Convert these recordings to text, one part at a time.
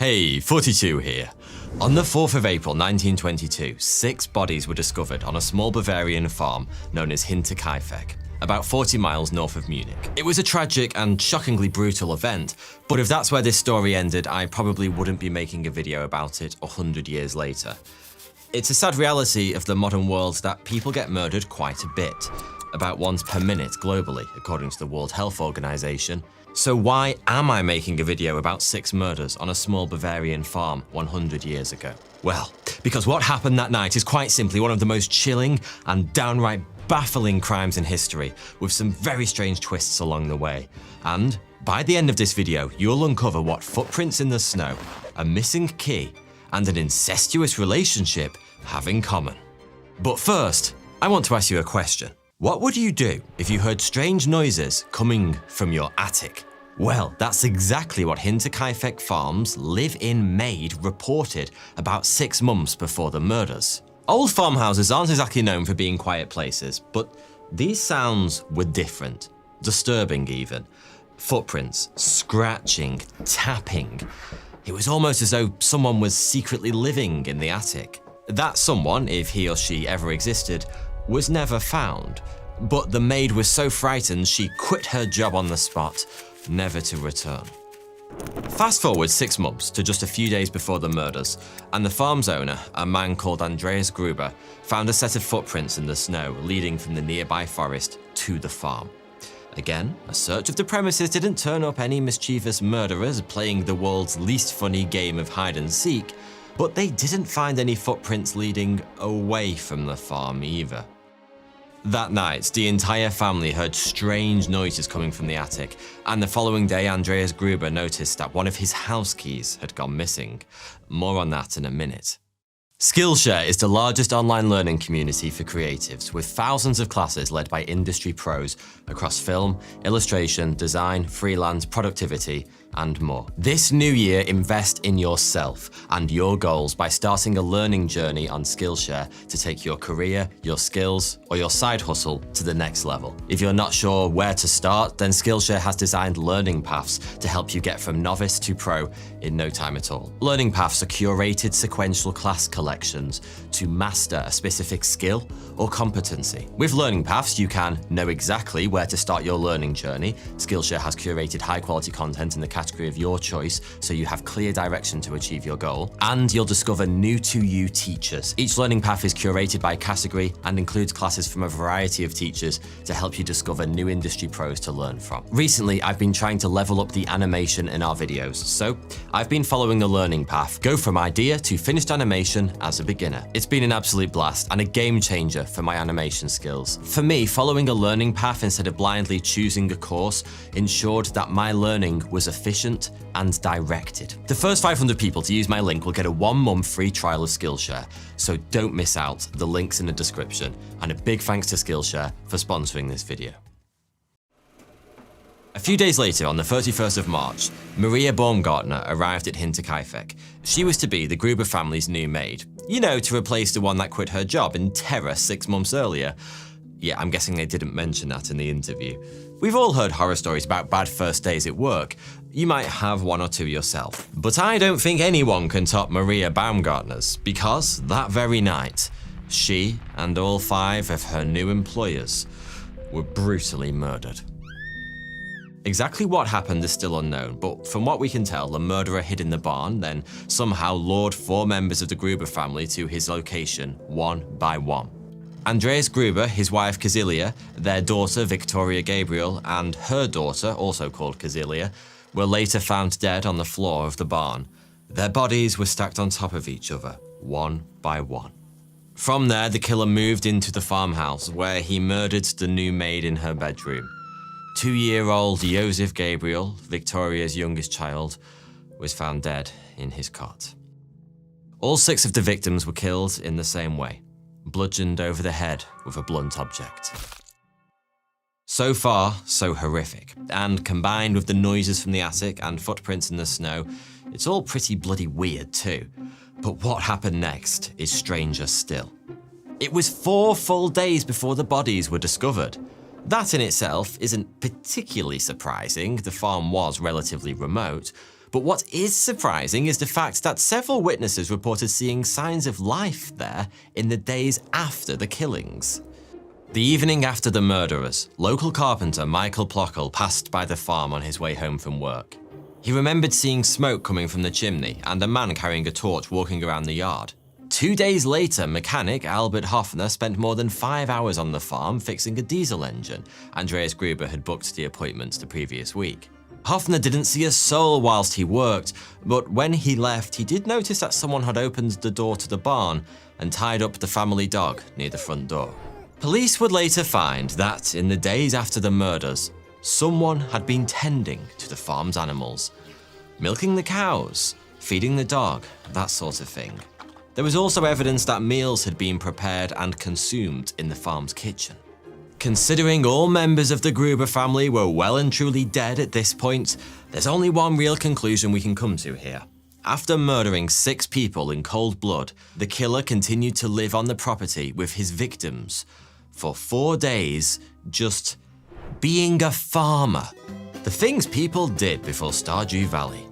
Hey, 42 here. On the 4th of April 1922, 6 bodies were discovered on a small Bavarian farm known as Hinterkaifeck, about 40 miles north of Munich. It was a tragic and shockingly brutal event, but if that's where this story ended, I probably wouldn't be making a video about it 100 years later. It's a sad reality of the modern world that people get murdered quite a bit, about once per minute globally, according to the World Health Organization. So why am I making a video about 6 murders on a small Bavarian farm 100 years ago? Well, because what happened that night is quite simply one of the most chilling and downright baffling crimes in history, with some very strange twists along the way. And by the end of this video, you'll uncover what footprints in the snow, a missing key, and an incestuous relationship have in common. But first, I want to ask you a question. What would you do if you heard strange noises coming from your attic? Well, that's exactly what Hinterkaifeck Farm's live-in maid reported about 6 months before the murders. Old farmhouses aren't exactly known for being quiet places, but these sounds were different, disturbing even. Footprints, scratching, tapping. It was almost as though someone was secretly living in the attic. That someone, if he or she ever existed, was never found, but the maid was so frightened she quit her job on the spot, never to return. Fast forward 6 months to just a few days before the murders, and the farm's owner, a man called Andreas Gruber, found a set of footprints in the snow leading from the nearby forest to the farm. Again, a search of the premises didn't turn up any mischievous murderers playing the world's least funny game of hide and seek, but they didn't find any footprints leading away from the farm either. That night, the entire family heard strange noises coming from the attic, and the following day Andreas Gruber noticed that one of his house keys had gone missing. More on that in a minute. Skillshare is the largest online learning community for creatives, with thousands of classes led by industry pros across film, illustration, design, freelance, productivity, and more. This new year, invest in yourself and your goals by starting a learning journey on Skillshare to take your career, your skills, or your side hustle to the next level. If you're not sure where to start, then Skillshare has designed learning paths to help you get from novice to pro in no time at all. Learning paths are curated sequential class collections to master a specific skill or competency. With learning paths, you can know exactly where to start your learning journey. Skillshare has curated high-quality content in the category of your choice, so you have clear direction to achieve your goal, and you'll discover new-to-you teachers. Each learning path is curated by category and includes classes from a variety of teachers to help you discover new industry pros to learn from. Recently, I've been trying to level up the animation in our videos, so I've been following the learning path, go from idea to finished animation as a beginner. It's been an absolute blast and a game changer for my animation skills. For me, following a learning path instead of blindly choosing a course ensured that my learning was efficient and directed. The first 500 people to use my link will get a 1-month free trial of Skillshare, so don't miss out. The link's in the description, and a big thanks to Skillshare for sponsoring this video. A few days later, on the 31st of March, Maria Baumgartner arrived at Hinterkaifeck. She was to be the Gruber family's new maid. You know, to replace the one that quit her job in terror 6 months earlier. Yeah, I'm guessing they didn't mention that in the interview. We've all heard horror stories about bad first days at work. You might have one or two yourself. But I don't think anyone can top Maria Baumgartner's, because that very night, she and all 5 of her new employers were brutally murdered. Exactly what happened is still unknown, but from what we can tell, the murderer hid in the barn, then somehow lured 4 members of the Gruber family to his location, one by one. Andreas Gruber, his wife Kezia, their daughter Victoria Gabriel, and her daughter, also called Kezia, were later found dead on the floor of the barn. Their bodies were stacked on top of each other, one by one. From there, the killer moved into the farmhouse, where he murdered the new maid in her bedroom. 2-year-old Josef Gabriel, Victoria's youngest child, was found dead in his cot. All 6 of the victims were killed in the same way, bludgeoned over the head with a blunt object. So far, so horrific, and combined with the noises from the attic and footprints in the snow, it's all pretty bloody weird too. But what happened next is stranger still. It was 4 full days before the bodies were discovered. That in itself isn't particularly surprising, the farm was relatively remote, But what is surprising is the fact that several witnesses reported seeing signs of life there in the days after the killings. The evening after the murderers, local carpenter Michael Plockel passed by the farm on his way home from work. He remembered seeing smoke coming from the chimney and a man carrying a torch walking around the yard. 2 days later, mechanic Albert Hoffner spent more than 5 hours on the farm fixing a diesel engine. Andreas Gruber had booked the appointment the previous week. Hoffner didn't see a soul whilst he worked, but when he left, he did notice that someone had opened the door to the barn and tied up the family dog near the front door. Police would later find that, in the days after the murders, someone had been tending to the farm's animals, milking the cows, feeding the dog, that sort of thing. There was also evidence that meals had been prepared and consumed in the farm's kitchen. Considering all members of the Gruber family were well and truly dead at this point, there's only one real conclusion we can come to here. After murdering 6 people in cold blood, the killer continued to live on the property with his victims for 4 days, just being a farmer. The things people did before Stardew Valley.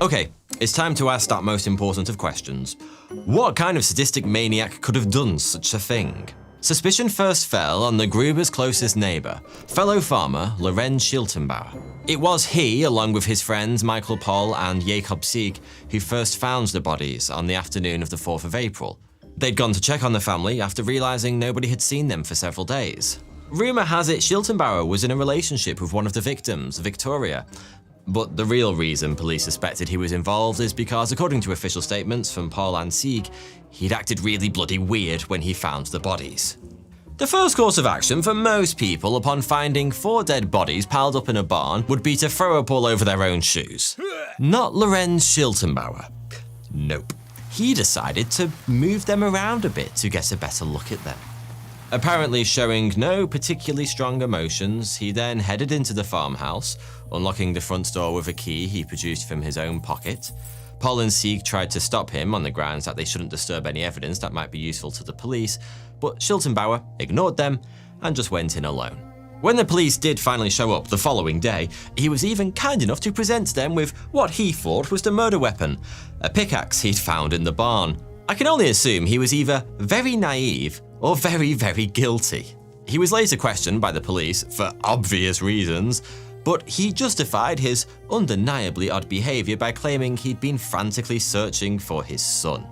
Okay, it's time to ask that most important of questions. What kind of sadistic maniac could have done such a thing? Suspicion first fell on the Gruber's closest neighbor, fellow farmer Lorenz Schiltenbauer. It was he, along with his friends Michael Poll and Jakob Sieg, who first found the bodies on the afternoon of the 4th of April. They'd gone to check on the family after realizing nobody had seen them for several days. Rumor has it Schiltenbauer was in a relationship with one of the victims, Victoria. But the real reason police suspected he was involved is because, according to official statements from Poll and Sieg, he'd acted really bloody weird when he found the bodies. The first course of action for most people upon finding 4 dead bodies piled up in a barn would be to throw up all over their own shoes. Not Lorenz Schiltenbauer. Nope. He decided to move them around a bit to get a better look at them. Apparently showing no particularly strong emotions, he then headed into the farmhouse, unlocking the front door with a key he produced from his own pocket. Poll and Sieg tried to stop him on the grounds that they shouldn't disturb any evidence that might be useful to the police, but Schiltenbauer ignored them and just went in alone. When the police did finally show up the following day, he was even kind enough to present them with what he thought was the murder weapon, a pickaxe he'd found in the barn. I can only assume he was either very naive or very, very guilty. He was later questioned by the police for obvious reasons, but he justified his undeniably odd behavior by claiming he'd been frantically searching for his son.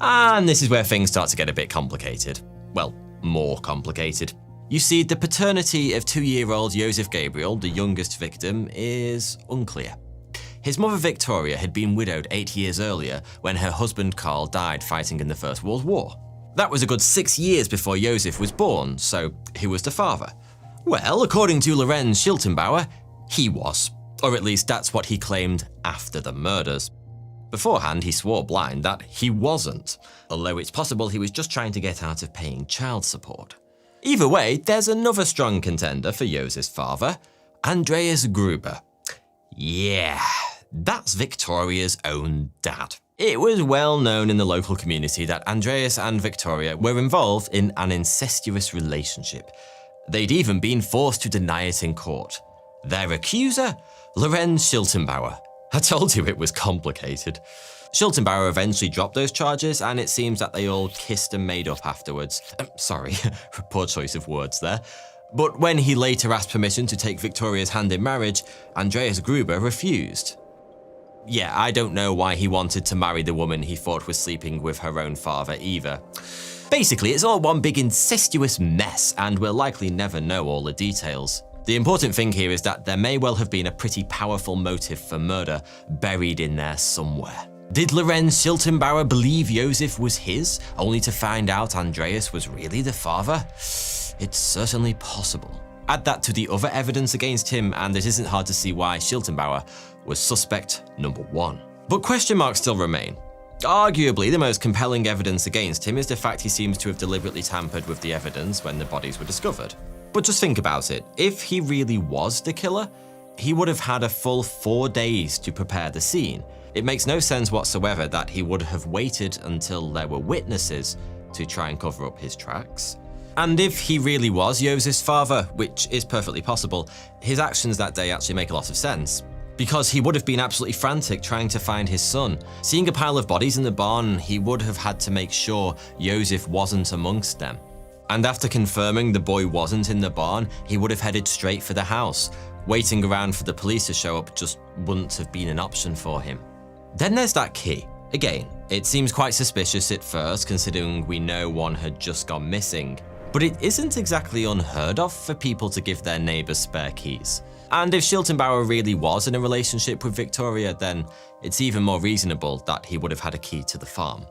And this is where things start to get a bit complicated. Well, more complicated. You see, the paternity of 2-year-old Josef Gabriel, the youngest victim, is unclear. His mother Victoria had been widowed 8 years earlier when her husband Karl died fighting in the First World War. That was a good 6 years before Josef was born, so who was the father? Well, according to Lorenz Schiltenbauer, he was. Or at least that's what he claimed after the murders. Beforehand, he swore blind that he wasn't, although it's possible he was just trying to get out of paying child support. Either way, there's another strong contender for Josef's father, Andreas Gruber. Yeah, that's Victoria's own dad. It was well known in the local community that Andreas and Victoria were involved in an incestuous relationship. They'd even been forced to deny it in court. Their accuser? Lorenz Schiltenbauer. I told you it was complicated. Schiltenbauer eventually dropped those charges, and it seems that they all kissed and made up afterwards. Sorry, poor choice of words there. But when he later asked permission to take Victoria's hand in marriage, Andreas Gruber refused. Yeah, I don't know why he wanted to marry the woman he thought was sleeping with her own father either. Basically, it's all one big incestuous mess, and we'll likely never know all the details. The important thing here is that there may well have been a pretty powerful motive for murder buried in there somewhere. Did Lorenz Schiltenbauer believe Josef was his, only to find out Andreas was really the father? It's certainly possible. Add that to the other evidence against him, and it isn't hard to see why Schiltenbauer was suspect number 1. But question marks still remain. Arguably, the most compelling evidence against him is the fact he seems to have deliberately tampered with the evidence when the bodies were discovered. But just think about it. If he really was the killer, he would have had a full 4 days to prepare the scene. It makes no sense whatsoever that he would have waited until there were witnesses to try and cover up his tracks. And if he really was Josef's father, which is perfectly possible, his actions that day actually make a lot of sense. because he would have been absolutely frantic trying to find his son. Seeing a pile of bodies in the barn, he would have had to make sure Josef wasn't amongst them. And after confirming the boy wasn't in the barn, he would have headed straight for the house. Waiting around for the police to show up just wouldn't have been an option for him. Then there's that key. Again, it seems quite suspicious at first, considering we know one had just gone missing. But it isn't exactly unheard of for people to give their neighbours spare keys. And if Schiltenbauer really was in a relationship with Victoria, then it's even more reasonable that he would have had a key to the farm.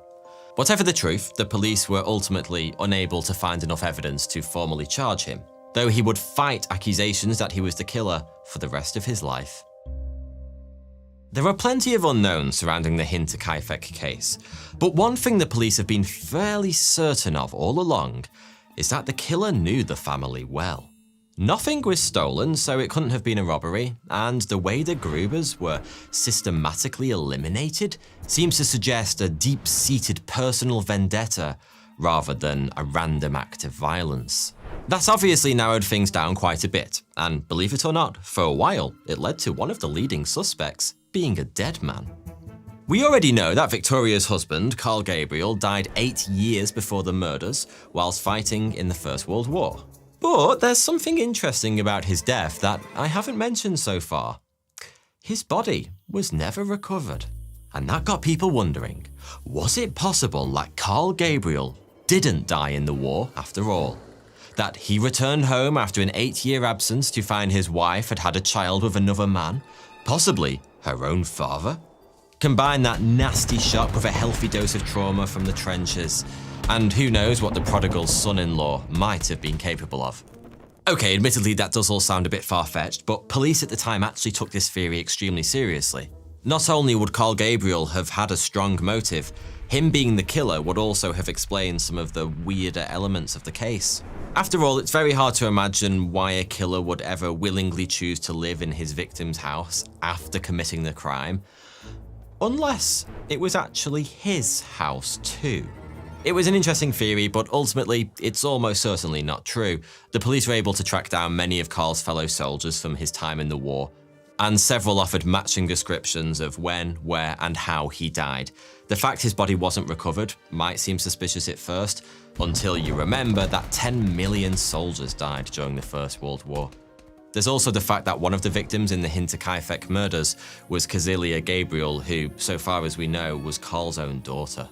Whatever the truth, the police were ultimately unable to find enough evidence to formally charge him, though he would fight accusations that he was the killer for the rest of his life. There are plenty of unknowns surrounding the Hinterkaifeck case, but one thing the police have been fairly certain of all along is that the killer knew the family well. Nothing was stolen, so it couldn't have been a robbery, and the way the Grubers were systematically eliminated seems to suggest a deep-seated personal vendetta rather than a random act of violence. That's obviously narrowed things down quite a bit, and believe it or not, for a while, it led to one of the leading suspects being a dead man. We already know that Victoria's husband, Carl Gabriel, died 8 years before the murders whilst fighting in the First World War. But there's something interesting about his death that I haven't mentioned so far. His body was never recovered, and that got people wondering, was it possible that Carl Gabriel didn't die in the war after all? That he returned home after an 8-year absence to find his wife had had a child with another man, possibly her own father? Combine that nasty shock with a healthy dose of trauma from the trenches, and who knows what the prodigal son-in-law might have been capable of. Okay, admittedly that does all sound a bit far-fetched, but police at the time actually took this theory extremely seriously. Not only would Carl Gabriel have had a strong motive, him being the killer would also have explained some of the weirder elements of the case. After all, it's very hard to imagine why a killer would ever willingly choose to live in his victim's house after committing the crime, unless it was actually his house too. It was an interesting theory, but ultimately, it's almost certainly not true. The police were able to track down many of Carl's fellow soldiers from his time in the war, and several offered matching descriptions of when, where, and how he died. The fact his body wasn't recovered might seem suspicious at first, until you remember that 10 million soldiers died during the First World War. There's also the fact that one of the victims in the Hinterkaifeck murders was Cecilia Gabriel, who, so far as we know, was Carl's own daughter.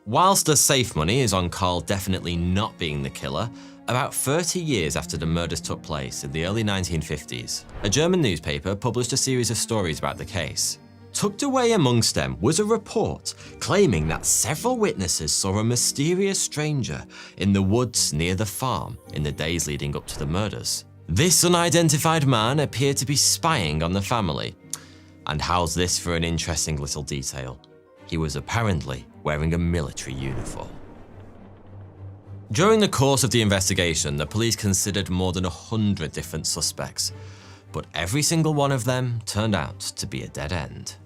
Whilst the safe money is on Carl definitely not being the killer, about 30 years after the murders took place in the early 1950s, a German newspaper published a series of stories about the case. Tucked away amongst them was a report claiming that several witnesses saw a mysterious stranger in the woods near the farm in the days leading up to the murders. This unidentified man appeared to be spying on the family. And how's this for an interesting little detail? He was apparently wearing a military uniform. During the course of the investigation, the police considered more than 100 different suspects, but every single one of them turned out to be a dead end.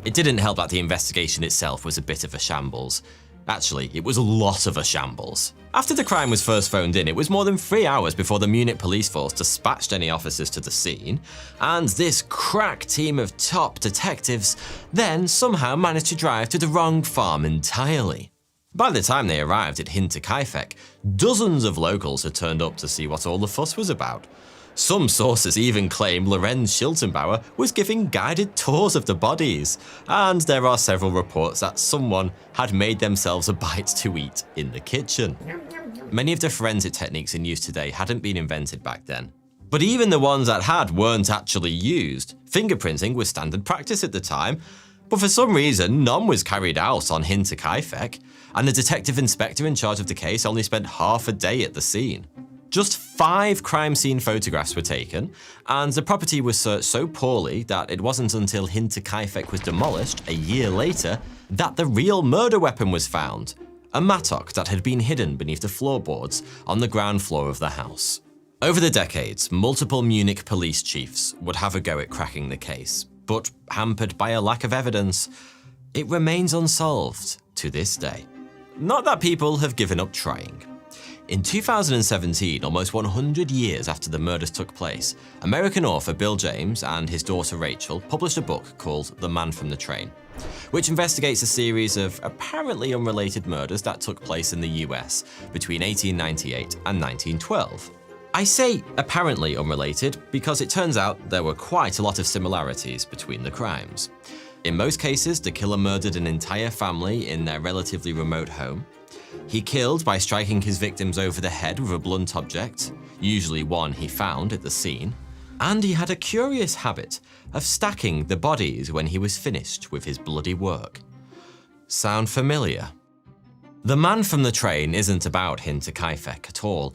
It didn't help that the investigation itself was a bit of a shambles. Actually, it was a lot of a shambles. After the crime was first phoned in, it was more than 3 hours before the Munich police force dispatched any officers to the scene, and this crack team of top detectives then somehow managed to drive to the wrong farm entirely. By the time they arrived at Hinterkaifeck, dozens of locals had turned up to see what all the fuss was about. Some sources even claim Lorenz Schiltenbauer was giving guided tours of the bodies, and there are several reports that someone had made themselves a bite to eat in the kitchen. Many of the forensic techniques in use today hadn't been invented back then. But even the ones that had weren't actually used. Fingerprinting was standard practice at the time, but for some reason none was carried out on Hinterkaifeck, and the detective inspector in charge of the case only spent half a day at the scene. Just 5 crime scene photographs were taken, and the property was searched so poorly that it wasn't until Hinterkaifeck was demolished a year later that the real murder weapon was found, a mattock that had been hidden beneath the floorboards on the ground floor of the house. Over the decades, multiple Munich police chiefs would have a go at cracking the case, but hampered by a lack of evidence, it remains unsolved to this day. Not that people have given up trying. In 2017, almost 100 years after the murders took place, American author Bill James and his daughter Rachel published a book called The Man from the Train, which investigates a series of apparently unrelated murders that took place in the US between 1898 and 1912. I say apparently unrelated because it turns out there were quite a lot of similarities between the crimes. In most cases, the killer murdered an entire family in their relatively remote home. He killed by striking his victims over the head with a blunt object, usually one he found at the scene. And he had a curious habit of stacking the bodies when he was finished with his bloody work. Sound familiar? The Man from the Train isn't about Hinterkaifeck at all,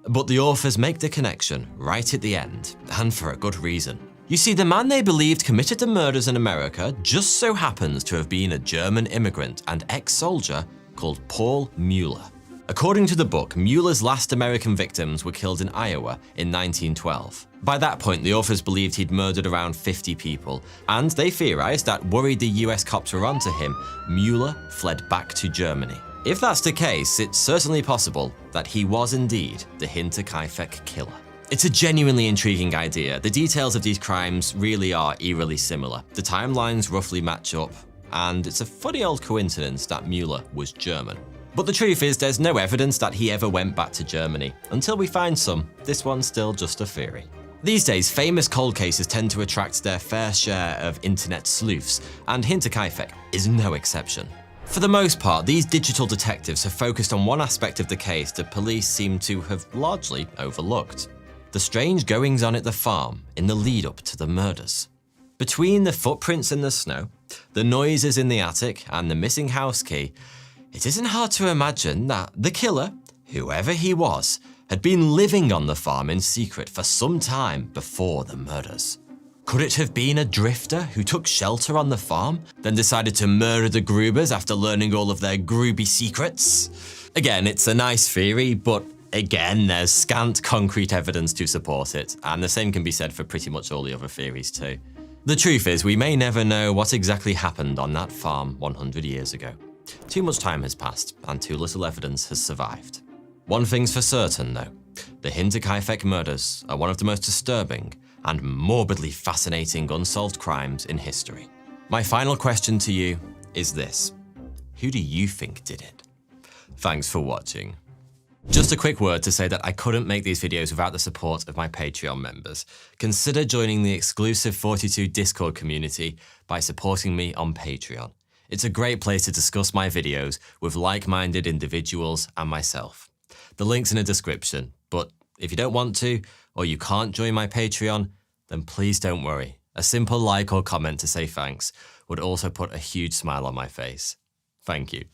but the authors make the connection right at the end, and for a good reason. You see, the man they believed committed the murders in America just so happens to have been a German immigrant and ex-soldier called Paul Mueller. According to the book, Mueller's last American victims were killed in Iowa in 1912. By that point, the authors believed he'd murdered around 50 people, and they theorized that, worried the US cops were onto him, Mueller fled back to Germany. If that's the case, it's certainly possible that he was indeed the Hinterkaifeck killer. It's a genuinely intriguing idea. The details of these crimes really are eerily similar. The timelines roughly match up, and it's a funny old coincidence that Mueller was German. But the truth is, there's no evidence that he ever went back to Germany. Until we find some, this one's still just a theory. These days, famous cold cases tend to attract their fair share of internet sleuths, and Hinterkaifeck is no exception. For the most part, these digital detectives have focused on one aspect of the case that police seem to have largely overlooked: the strange goings-on at the farm in the lead-up to the murders. Between the footprints in the snow, the noises in the attic, and the missing house key, it isn't hard to imagine that the killer, whoever he was, had been living on the farm in secret for some time before the murders. Could it have been a drifter who took shelter on the farm, then decided to murder the Grubers after learning all of their Gruby secrets? Again, it's a nice theory, but again, there's scant concrete evidence to support it, and the same can be said for pretty much all the other theories too. The truth is, we may never know what exactly happened on that farm 100 years ago. Too much time has passed, and too little evidence has survived. One thing's for certain, though: the Hinterkaifeck murders are one of the most disturbing and morbidly fascinating unsolved crimes in history. My final question to you is this: who do you think did it? Thanks for watching. Just a quick word to say that I couldn't make these videos without the support of my Patreon members. Consider joining the exclusive 42 Discord community by supporting me on Patreon. It's a great place to discuss my videos with like-minded individuals and myself. The link's in the description, but if you don't want to, or you can't join my Patreon, then please don't worry. A simple like or comment to say thanks would also put a huge smile on my face. Thank you.